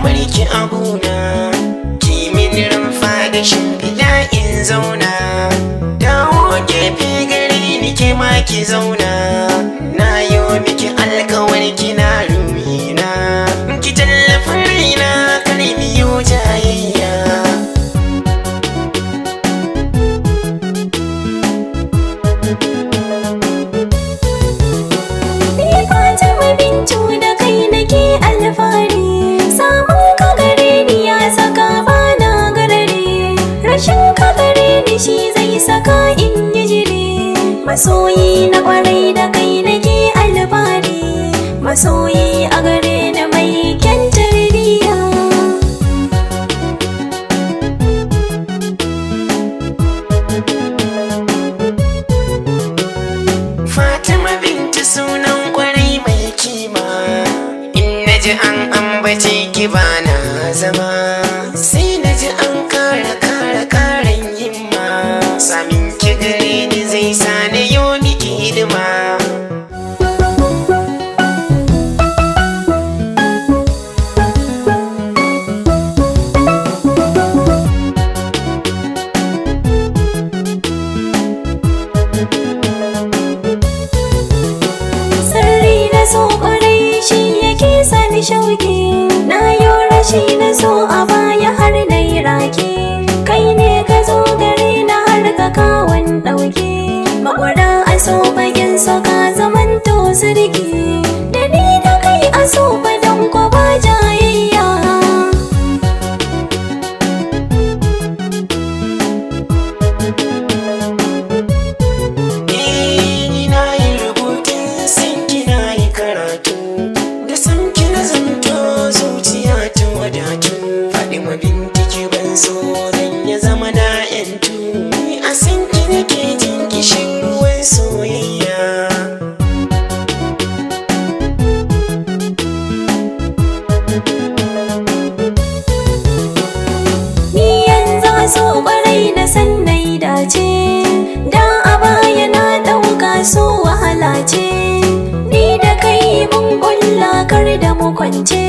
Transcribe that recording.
barki a gona, kimin rumfa da shimfiɗa in zauna. Dawo gefe gare ni ke ma ki zauna, na yo miki alkawar kina ruhina, ki tallafa raina kar miyo jayayya. Ni Fatima Bintu da kai nake alfahari, samun ka gare ni ya saka bana garari, rashin ka gare ni shi zai saka in yi jiri. Masoyi na kwarai da kai nake alfahari, masoyi a gare ni mai kyan tarbiyya. Fatima Bintu sunan kwarai mai kima, in naji an ambace ki bana zama, sai naji an karen himma, samin ki gare ni zai sa na yo miki hidima. Sirri na so kwarai shi yake sani shauki, na yo rashi na so a baya har na yi rake. Kai ne ka zo gare na har ka kawon ɗauke, maƙwara a so bagen so ka zamanto sirki, da ni da kai a so don ko ba jayayya. Na yi rubutun sanki na yi karatu, da sanki na zanto zuciya ta wadatu. Fatima Bintu ki ban so dan ya zama na yantu, ni a sanki nake jin kishin ruwan soyayya. Ni yanzu a so kwarai na san na yi dace, da a baya na ɗauka so wahala ce. Ni da kai mun ƙulla kar da mu kwance,